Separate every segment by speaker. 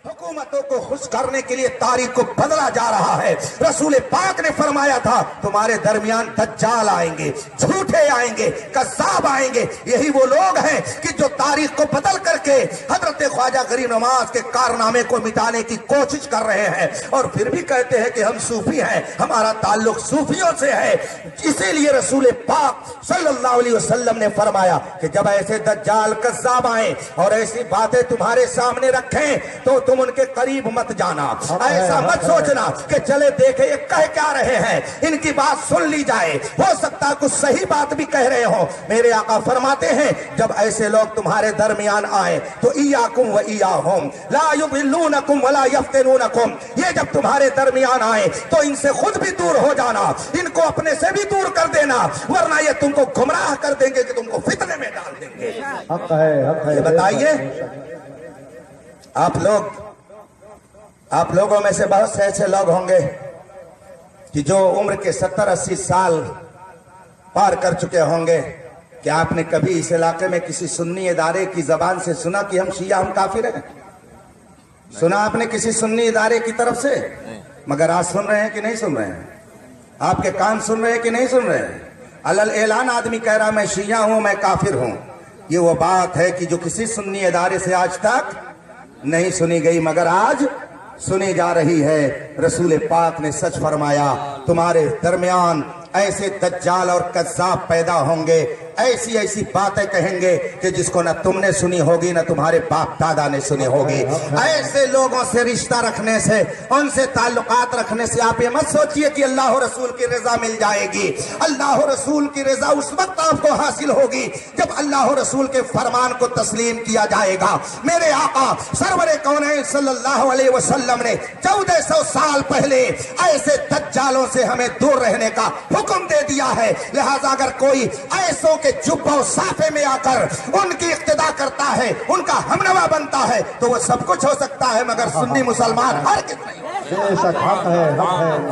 Speaker 1: حکومتوں کو خوش کرنے کے لیے تاریخ کو بدلا جا رہا ہے۔ رسول پاک نے فرمایا تھا تمہارے درمیان دجال آئیں گے، جھوٹے آئیں گے، کذاب آئیں گے۔ یہی وہ لوگ ہیں کہ جو تاریخ کو بدل کر کے حضرت خواجہ غریب نواز کے کارنامے کو مٹانے کی کوشش کر رہے ہیں، اور پھر بھی کہتے ہیں کہ ہم صوفی ہیں، ہمارا تعلق صوفیوں سے ہے۔ اسی لیے رسول پاک صلی اللہ علیہ وسلم نے فرمایا کہ جب ایسے دجال کذاب آئیں اور ایسی باتیں تمہارے سامنے رکھیں تو تم ان کے قریب مت جانا۔ ایسا مت سوچنا کہ چلے دیکھیں یہ کہہ کیا رہے ہیں، ان کی بات سن لی جائے، ہو سکتا کچھ صحیح بات بھی کہہ رہے ہوں۔ میرے آقا فرماتے ہیں جب ایسے لوگ تمہارے درمیان آئیں تو ایاکم و ایاہم لا یضلونکم ولا یفتنونکم، یہ جب تمہارے درمیان آئیں تو ان سے خود بھی دور ہو جانا، ان کو اپنے سے بھی دور کر دینا، ورنہ یہ تم کو گمراہ کر دیں گے کہ تم کو فتنے میں ڈال دیں گے۔
Speaker 2: حق ہے
Speaker 1: یہ بتائیے آپ لوگوں میں سے بہت سے ایسے لوگ ہوں گے کہ جو عمر کے 70-80 سال پار کر چکے ہوں گے، کہ آپ نے کبھی اس علاقے میں کسی سنی ادارے کی زبان سے سنا کہ ہم شیعہ ہم کافر ہیں؟ سنا آپ نے کسی سنی ادارے کی طرف سے؟ مگر آج سن رہے ہیں کہ نہیں سن رہے ہیں؟ آپ کے کان سن رہے ہیں کہ نہیں سن رہے ہیں؟ علل اعلان آدمی کہہ رہا میں شیعہ ہوں، میں کافر ہوں۔ یہ وہ بات ہے کہ جو کسی سنی ادارے سے آج تک نہیں سنی گئی، مگر آج سنی جا رہی ہے۔ رسول پاک نے سچ فرمایا تمہارے درمیان ایسے دجال اور کذاب پیدا ہوں گے، ایسی ایسی باتیں کہیں گے کہ جس کو نہ تم نے سنی ہوگی نہ تمہارے باپ دادا نے سنی ہوگی۔ ایسے لوگوں سے رشتہ رکھنے سے، ان سے تعلقات رکھنے سے آپ یہ مت سوچئے کہ اللہ و رسول کی رضا مل جائے گی۔ اللہ و رسول کی رضا اس وقت آپ کو حاصل ہوگی جب اللہ و رسول کے فرمان کو تسلیم کیا جائے گا۔ میرے آقا سرور کونین صلی اللہ علیہ وسلم نے 1400 سال پہلے ایسے دجالوں سے ہمیں دور رہنے کا حکم دے دیا ہے، لہذا اگر کوئی ایسوں کے جبہ و صافے میں آ کر ان کی اقتدا کرتا ہے، ان کا ہمنوا بنتا ہے، تو وہ سب کچھ ہو سکتا ہے مگر سنی مسلمان ہرگز نہیں۔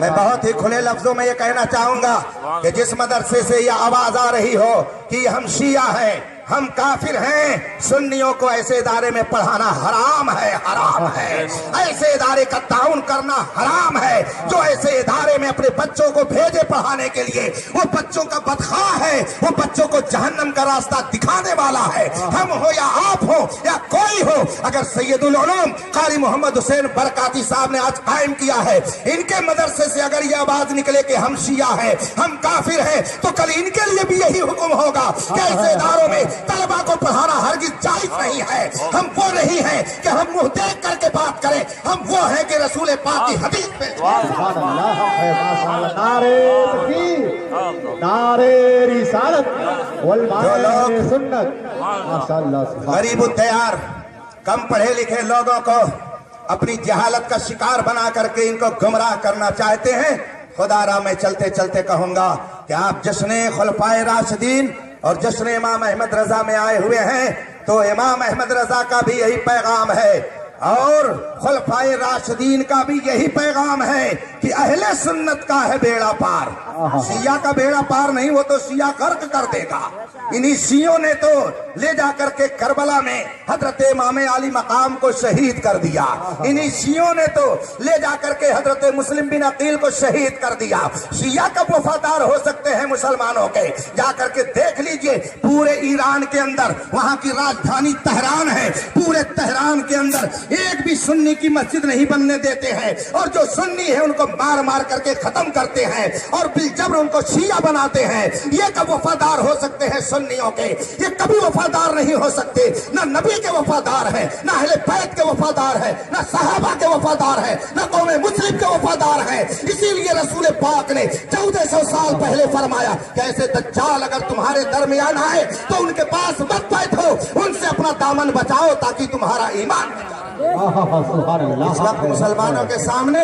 Speaker 1: میں بہت ہی کھلے لفظوں میں یہ کہنا چاہوں گا کہ جس مدرسے سے یہ آواز آ رہی ہو کہ ہم شیعہ ہیں، ہم کافر ہیں، سنیوں کو ایسے ادارے میں پڑھانا حرام ہے، حرام ہے۔ ایسے ادارے کا تعاون کرنا حرام ہے۔ جو ایسے ادارے میں اپنے بچوں کو بھیجے پڑھانے کے لیے، وہ بچوں کا بدخواہ ہے، وہ بچوں کو جہنم کا راستہ دکھانے والا ہے۔ ہم ہو یا آپ ہو یا کوئی ہو، اگر سید العلوم قاری محمد حسین برکاتی صاحب نے آج قائم کیا ہے، ان کے مدرسے سے اگر یہ آواز نکلے کہ ہم شیعہ ہیں، ہم کافر ہیں، تو کل ان کے لیے بھی یہی حکم ہوگا کہ ایسے اداروں میں طلبہ کو پڑھانا ہرگز جائز نہیں ہے۔ ہم وہ نہیں ہیں کہ ہم منہ دیکھ کر کے بات کریں، ہم وہ ہیں کہ رسول پاک کی حدیث پہ
Speaker 2: نعرے رسالت والبانی سنت۔
Speaker 1: غریب التیار کم پڑھے لکھے لوگوں کو اپنی جہالت کا شکار بنا کر کے ان کو گمراہ کرنا چاہتے ہیں۔ خدا راہ میں چلتے چلتے کہوں گا کہ آپ جشن خلفائے راشدین اور جشن امام احمد رضا میں آئے ہوئے ہیں، تو امام احمد رضا کا بھی یہی پیغام ہے اور خلفائے راشدین کا بھی یہی پیغام ہے کہ اہل سنت کا ہے بیڑا پار، شیعہ کا بیڑا پار نہیں، وہ تو شیعہ غرق کر دے گا۔ انہی شیعوں نے تو لے جا کر کے کربلا میں حضرت امام علی مقام کو شہید کر دیا، انہی شیعوں نے تو لے جا کر کے حضرت مسلم بن عقیل کو شہید کر دیا۔ شیعہ کب وفادار ہو سکتے ہیں مسلمانوں کے؟ جا کر کے دیکھ لیجئے پورے ایران کے اندر، وہاں کی راجدھانی تہران ہے، پورے تہران کے اندر ایک بھی سنی کی مسجد نہیں بننے دیتے ہیں، اور جو سنی ہے ان کو مار مار کر کے ختم کرتے ہیں اور بالجبر ان کو شیعہ بناتے ہیں۔ یہ کب وفادار ہو سکتے ہیں سنیوں کے؟ یہ کبھی وفادار نہیں ہو سکتے۔ نہ نبی کے وفادار ہیں، نہ اہل بیت کے وفادار ہیں، نہ صحابہ کے وفادار ہیں، نہ قوم مسلم کے وفادار ہیں۔ اسی لیے رسول پاک نے 1400 سال پہلے فرمایا کہ ایسے دجال اگر تمہارے درمیان آئے تو ان کے پاس مت بیٹھو، ان سے اپنا دامن بچاؤ تاکہ تمہارا ایمان بچا۔ اس وقت مسلمانوں کے سامنے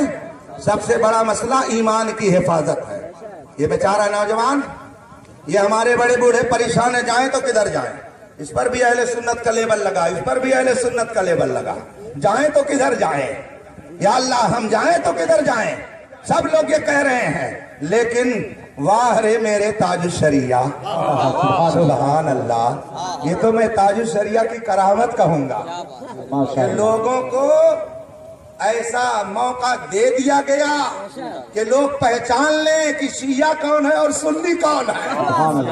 Speaker 1: سب سے بڑا مسئلہ ایمان کی حفاظت ہے۔ یہ بیچارہ نوجوان، یہ ہمارے بڑے بوڑھے پریشان جائیں تو کدھر جائیں؟ اس پر بھی اہل سنت کا لیبل لگا، اس پر بھی اہل سنت کا لیبل لگا، جائیں تو کدھر جائیں؟ یا اللہ ہم جائیں تو کدھر جائیں؟ سب لوگ یہ کہہ رہے ہیں، لیکن واہ رے میرے تاج الشریعہ، سبحان اللہ، یہ تو میں تاج الشریعہ کی کرامت کہوں گا کہ لوگوں کو ایسا موقع دے دیا گیا کہ لوگ پہچان لیں کہ شیعہ کون ہے اور سنی کون ہے.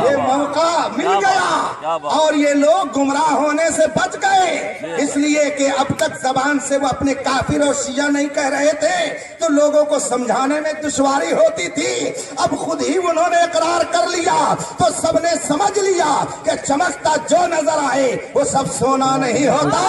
Speaker 1: یہ موقع مل گیا اور یہ لوگ گمراہ ہونے سے بچ گئے، اس لیے کہ اب تک زبان سے وہ اپنے کافر اور شیعہ نہیں کہہ رہے تھے تو لوگوں کو سمجھانے میں دشواری ہوتی تھی. اب خود ہی انہوں نے اقرار کر لیا تو سب نے سمجھ لیا کہ چمکتا جو نظر آئے وہ سب سونا نہیں ہوتا.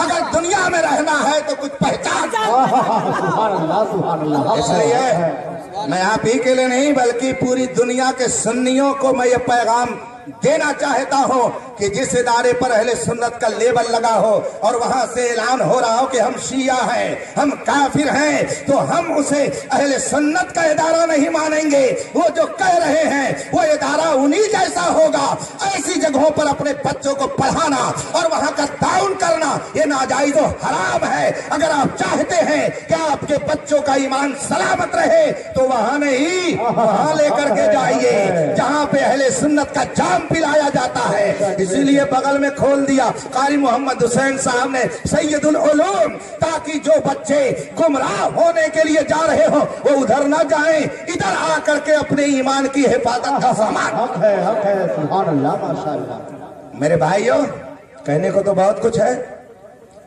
Speaker 1: اگر دنیا میں رہنا ہے تو کچھ پہچان.
Speaker 2: سبحان اللہ سبحان اللہ.
Speaker 1: اس لیے میں آپ ہی کے لیے نہیں بلکہ پوری دنیا کے سنیوں کو میں یہ پیغام دینا چاہتا ہوں کہ جس ادارے پر اہل سنت کا لیبل لگا ہو اور وہاں سے اعلان ہو رہا ہو کہ ہم شیعہ ہیں، ہم کافر ہیں، تو ہم اسے اہل سنت کا ادارہ نہیں مانیں گے. وہ جو کہہ رہے ہیں وہ ادارہ انہی جیسا ہوگا. ایسی جگہوں پر اپنے بچوں کو پڑھانا اور وہاں کا تعاون کرنا یہ ناجائز و حرام ہے. اگر آپ چاہتے ہیں کہ آپ کے بچوں کا ایمان سلامت رہے تو وہاں نہیں، وہاں لے کر کے جائیے جہاں پہ اہل سنت کا جام پلایا جاتا ہے. اسی لیے بغل میں کھول دیا قاری محمد حسین صاحب نے سید العلوم، تاکہ جو بچے گمراہ ہونے کے لیے جا رہے ہو وہ ادھر نہ جائیں، ادھر آ کر کے اپنے ایمان کی حفاظت کا سامان.
Speaker 2: حق ہے سبحان اللہ ماشاءاللہ.
Speaker 1: میرے بھائیوں، کہنے کو تو بہت کچھ ہے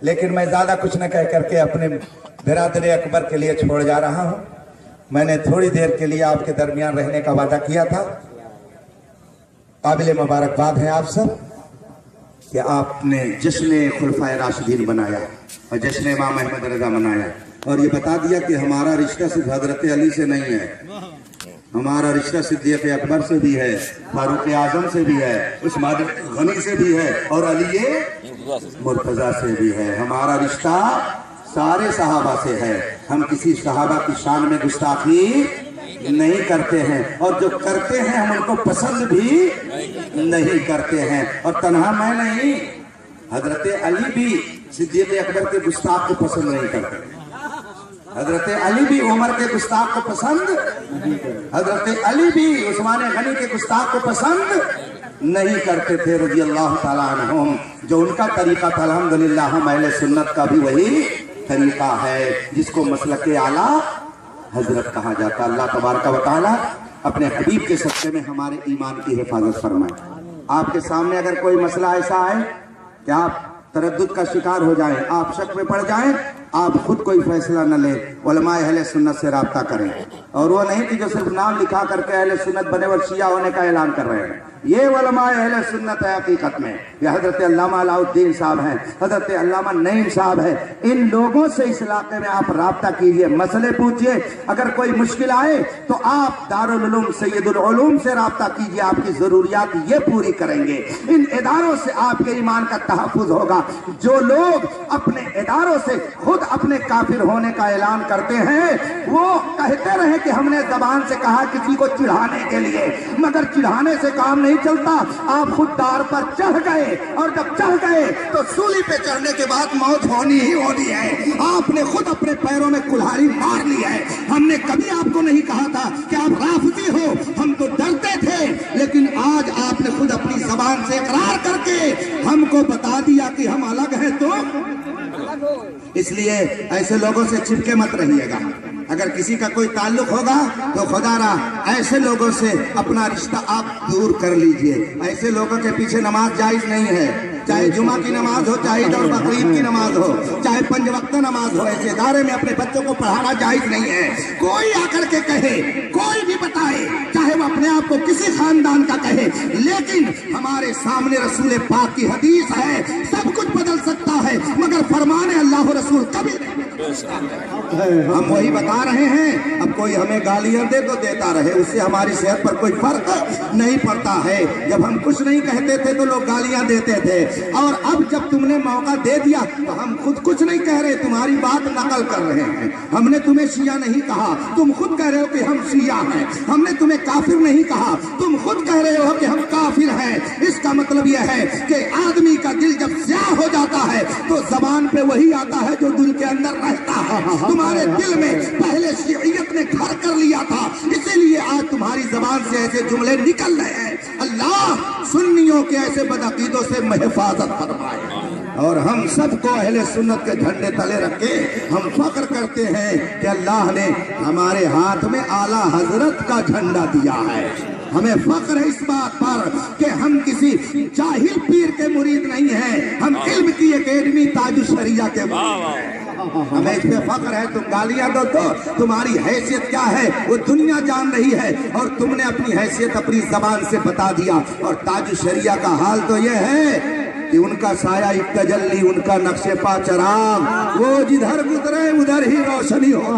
Speaker 1: لیکن میں زیادہ کچھ نہ کہہ کر کے اپنے برادر اکبر کے لیے چھوڑ جا رہا ہوں. میں نے تھوڑی دیر کے لیے آپ کے درمیان رہنے کا وعدہ کیا تھا. قابل مبارکباد ہے آپ سب کہ آپ نے جشن خلفائے راشدین بنایا اور جشن امام احمد رضا منایا اور یہ بتا دیا کہ ہمارا رشتہ صرف حضرت علی سے نہیں ہے، ہمارا رشتہ صدیق اکبر سے بھی ہے، فاروق اعظم سے بھی ہے، عثمان غنی سے بھی ہے اور علی مرتضیٰ سے بھی ہے. ہمارا رشتہ سارے صحابہ سے ہے. ہم کسی صحابہ کی شان میں گستاخی نہیں کرتے ہیں اور جو کرتے ہیں ہم ان کو پسند بھی نہیں کرتے ہیں. اور تنہا میں نہیں، حضرت علی بھی صدیق اکبر کے گستاخ کو پسند نہیں کرتے. حضرت علی بھی عمر کے گستاخ کو پسند، حضرت علی بھی عثمان غنی کے گستاخ کو پسند نہیں کرتے تھے رضی اللہ تعالیٰ عنہم. جو ان کا طریقہ تھا الحمدللہ ہم اہل سنت کا بھی وہی طریقہ ہے جس کو مسلک اعلیٰ حضرت کہا جاتا. اللہ تبارک و تعالیٰ اپنے حبیب کے صدقے میں ہمارے ایمان کی حفاظت فرمائے. آپ کے سامنے اگر کوئی مسئلہ ایسا ہے کہ آپ تردد کا شکار ہو جائیں، آپ شک میں پڑ جائیں، آپ خود کوئی فیصلہ نہ لیں، علماء اہل سنت سے رابطہ کریں. اور وہ نہیں کہ جو صرف نام لکھا کر کے اہل سنت بنے اور شیعہ ہونے کا اعلان کر رہے ہیں. یہ علماء اہل سنت ہے حقیقت میں. یہ حضرت علامہ علاء الدین صاحب ہیں، حضرت علامہ نعیم صاحب ہیں. ان لوگوں سے اس علاقے میں آپ رابطہ کیجئے، مسئلے پوچھئے. اگر کوئی مشکل آئے تو آپ دارالعلوم سید العلوم سے رابطہ کیجئے، آپ کی ضروریات یہ پوری کریں گے. ان اداروں سے آپ کے ایمان کا تحفظ ہوگا. جو لوگ اپنے اداروں سے خود اپنے کافر ہونے کا اعلان کرتے ہیں وہ کہتے رہے کہ ہم نے زبان سے کہا کسی کو چڑھانے کے لیے، مگر چڑھانے سے کام نہیں چلتا. آپ خود دار پر چڑھ گئے اور جب چڑھ گئے تو سولی پہ چڑھنے کے بعد موت ہونی ہی ہونی ہے. آپ نے خود اپنے پیروں میں کلہاڑی مار لی ہے. ہم نے کبھی آپ کو نہیں کہا تھا کہ آپ رافضی ہو، ہم تو ڈرتے تھے، لیکن آج آپ نے خود اپنی زبان سے اقرار کر کے ہم کو بتا دیا کہ ہم الگ ہیں. تو اس لیے ایسے لوگوں سے چپکے مت رہیے گا. اگر کسی کا کوئی تعلق ہوگا تو خدا را ایسے لوگوں سے اپنا رشتہ آپ دور کر لیجئے. ایسے لوگوں کے پیچھے نماز جائز نہیں ہے، چاہے جمعہ کی نماز ہو، چاہے عید اور بقرعید کی نماز ہو، چاہے 5 وقت نماز ہو. ایسے ادارے میں اپنے بچوں کو پڑھانا جائز نہیں ہے. کوئی آ کر کے کہے، کوئی بھی بتائے، چاہے وہ اپنے آپ کو کسی خاندان کا کہے، لیکن ہمارے سامنے رسول پاک کی حدیث ہے. سب کچھ بدل سکتا ہے مگر فرمان اللہ و رسول کبھی نہیں. ہم وہی بتا رہے ہیں. اب کوئی ہمیں گالیاں دے تو دیتا رہے، اس سے ہماری صحت پر کوئی فرق نہیں پڑتا ہے. جب ہم کچھ نہیں کہتے تھے تو لوگ گالیاں دیتے تھے، اور اب جب تم نے موقع دے دیا تو ہم خود کچھ نہیں کہہ رہے، تمہاری بات نقل کر رہے ہیں. ہم نے تمہیں شیعہ نہیں کہا، تم خود کہہ رہے ہو کہ ہم شیعہ ہیں. ہم نے تمہیں کافر نہیں کہا، تم خود کہہ رہے ہو کہ ہم کافر ہیں. اس کا مطلب یہ ہے کہ آدمی کا دل جب سیاہ ہو جاتا ہے تو زبان پہ وہی آتا ہے جو دل کے اندر رہتا ہے. تمہارے دل میں پہلے شیعیت نے گھر کر لیا تھا، اسی لیے آج تمہاری زبان سے ایسے جملے نکل رہے ہیں. اللہ سنیوں کے ایسے بدعقیدوں سے حفاظت فرمائے. اور ہم سب کو اہل سنت کے جھنڈے تلے رکھ کے ہم فخر کرتے ہیں کہ اللہ نے ہمارے ہاتھ میں اعلیٰ حضرت کا جھنڈا دیا ہے. ہمیں فخر ہے اس بات پر کہ ہم کسی جاہل پیر کے مرید نہیں ہیں, ہم علم کی اکیڈمی تاج الشریعہ کے مرید ہیں. ہمیں اس پہ فخر ہے. تم گالیاں دو تو تمہاری حیثیت کیا ہے وہ دنیا جان رہی ہے, اور تم نے اپنی حیثیت اپنی زبان سے بتا دیا. اور تاج الشریعہ کا حال تو یہ ہے کہ ان کا سایہ ایک تجلی, ان کا نقش پا چراغ, وہ جدھر گزرے ادھر ہی روشنی ہو.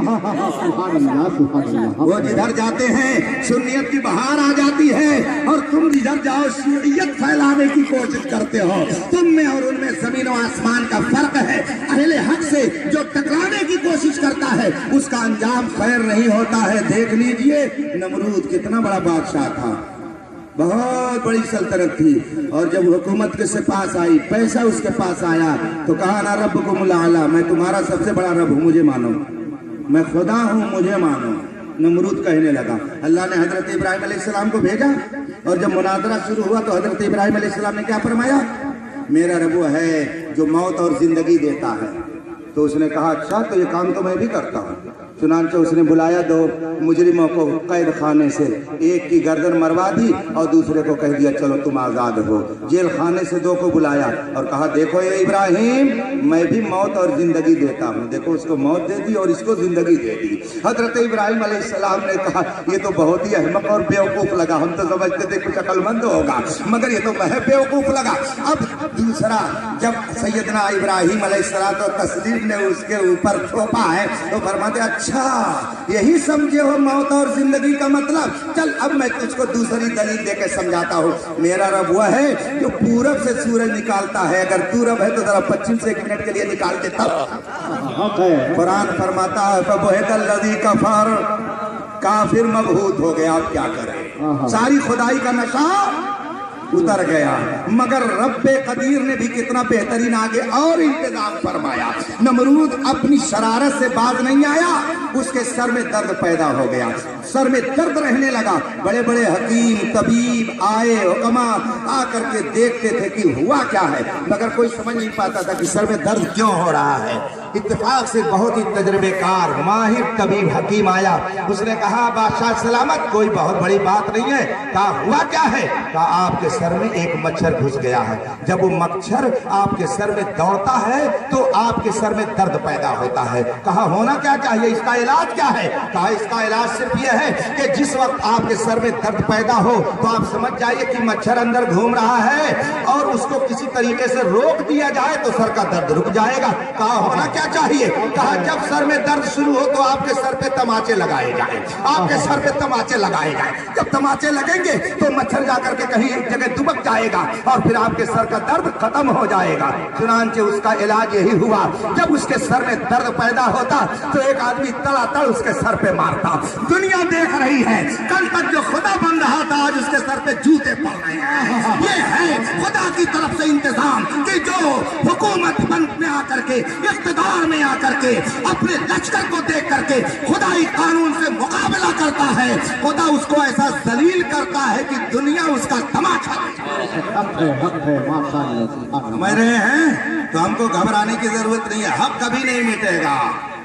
Speaker 1: وہ جدھر جاتے ہیں سنیت کی بہار آ جاتی ہے, اور تم جدھر جاؤ شیعیت پھیلانے کی کوشش کرتے ہو. تم میں اور ان میں زمین و آسمان کا فرق ہے. اہل حق سے جو ٹکرانے کی کوشش کرتا ہے اس کا انجام خیر نہیں ہوتا ہے. دیکھ لیجئے نمرود کتنا بڑا بادشاہ تھا, بہت بڑی سلطنت تھی, اور جب حکومت کے پاس آئی, پیسہ اس کے پاس آیا, تو کہا نا ربکم الاعلی, میں تمہارا سب سے بڑا رب ہوں, مجھے مانو, میں خدا ہوں, مجھے مانو. نمرود کہنے لگا. اللہ نے حضرت ابراہیم علیہ السلام کو بھیجا, اور جب مناظرہ شروع ہوا تو حضرت ابراہیم علیہ السلام نے کیا فرمایا, میرا رب وہ ہے جو موت اور زندگی دیتا ہے. تو اس نے کہا اچھا تو یہ کام تو میں بھی کرتا ہوں. چنانچہ اس نے بلایا دو مجرموں کو قید خانے سے, ایک کی گردن مروا دی اور دوسرے کو کہہ دیا چلو تم آزاد ہو. جیل خانے سے دو کو بلایا اور کہا دیکھو یہ ابراہیم, میں بھی موت اور زندگی دیتا ہوں. دیکھو اس کو موت دے دی اور اس کو زندگی دے دی. حضرت ابراہیم علیہ السلام نے کہا یہ تو بہت ہی احمق اور بیوقوف لگا, ہم تو سمجھتے تھے کچھ عقل مند ہوگا, مگر یہ تو محض بیوقوف لگا. اب دوسرا, جب سیدنا ابراہیم علیہ السلام تسلیم نے اس کے اوپر تھوپا ہے تو فرماتے اچھا یہی سمجھے ہو موت اور زندگی کا مطلب, چل اب میں تجھ کو دوسری دلیل دے کے سمجھاتا ہوں. میرا رب وہ ہے جو پورب سے سورج نکالتا ہے, اگر پورب ہے تو ذرا پچھم سے 1 منٹ کے لیے نکال کے تب. قرآن فرماتا ہے فبہت الذی کفر, کافر مبہوت ہو گیا. اب کیا کرے, ساری خدائی کا نشہ اتر گیا. مگر رب قدیر نے بھی کتنا بہترین آگے اور انتظام فرمایا. نمرود اپنی شرارت سے باز نہیں آیا, اس کے سر میں درد پیدا ہو گیا, سر میں درد رہنے لگا. بڑے بڑے حکیم طبیب آئے, حکما آ کر کے دیکھتے تھے کہ ہوا کیا ہے, مگر کوئی سمجھ نہیں پاتا تھا کہ سر میں درد کیوں ہو رہا ہے. اتفاق سے بہت ہی تجربے کار ماہر طبیب حکیم آیا. اس نے کہا بادشاہ سلامت, کوئی بہت بڑی بات نہیں ہے. کہا ہوا کیا ہے, کہا آپ کے سر میں ایک مچھر گھس گیا ہے. جب وہ مچھر آپ کے سر میں دوڑتا ہے تو آپ کے سر میں درد پیدا ہوتا ہے. کہا ہونا کیا چاہیے, اس کا علاج کیا ہے. کہا اس کا علاج صرف یہ ہے کہ جس وقت آپ کے سر میں درد پیدا ہو تو آپ سمجھ جائیے کہ مچھر اندر گھوم رہا ہے, اور اس کو کسی طریقے سے روک دیا جائے تو سر کا درد رک جائے گا. کہا ہونا کیا چاہیے, کہا جب سر میں درد شروع ہو تو آپ کے سر پہ تماچے لگائے جائیں, آپ کے سر پہ تماچے لگائے جائیں. جب تماچے لگیں گے تو مچھر جا کر کے کہیں ایک جگہ دبک جائے گا اور پھر آپ کے سر کا درد ختم ہو جائے گا. چنانچہ اس کا علاج یہی ہوا. جب اس کے سر میں درد پیدا ہوتا تو ایک آدمی تڑا تڑ اس کے سر پہ مارتا. دنیا دیکھ رہی ہے, کل تک جو خدا بن رہا تھا آج اس کے سر پہ جوتے پڑ رہے ہیں. یہ ہے خدا کی طرف سے انتظام کہ جو حکومت بند میں آ کر کے, اقتدار میں آ کر کے, اپنے لشکر کو دیکھ کر کے خدائی قانون سے مقابلہ کرتا ہے, خدا اس کو ایسا ذلیل کرتا ہے کہ دنیا اس کا تماشا. سمجھ رہے ہیں, تو ہم کو گھبرانے کی ضرورت نہیں ہے. حق کبھی نہیں مٹے گا,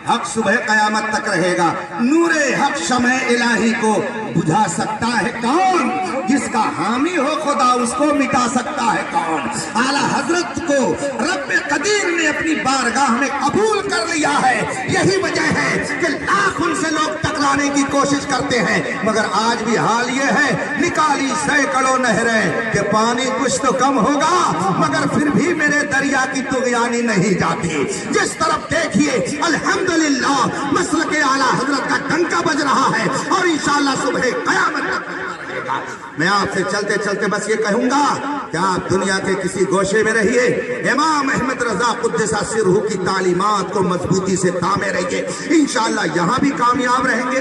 Speaker 1: حق صبح قیامت تک رہے گا. نور حق شمع الہی کو بجھا سکتا ہے کون, جس کا حامی ہو خدا اس کو مٹا سکتا ہے کون. اعلیٰ حضرت کو رب قدیر نے اپنی بارگاہ میں قبول کر لیا ہے. یہی وجہ ہے کہ لاکھ ان سے لوگ ٹکرانے کی کوشش کرتے ہیں, مگر آج بھی حال یہ ہے نکالی سینکڑوں نہریں کہ پانی کچھ تو کم ہوگا, مگر پھر بھی میرے دریا کی طغیانی نہیں جاتی. جس طرف دیکھیے الحمدللہ مسلک اعلیٰ حضرت کا ڈنکا بج رہا ہے, اور انشاءاللہ صبح قیامت تک رہے گا. میں آپ سے چلتے چلتے بس یہ کہوں گا کہ آپ دنیا کے کسی گوشے میں رہیے, امام احمد رضا قدس سرہ کی تعلیمات کو مضبوطی سے تھامے رہیے, انشاءاللہ یہاں بھی کامیاب رہیں گے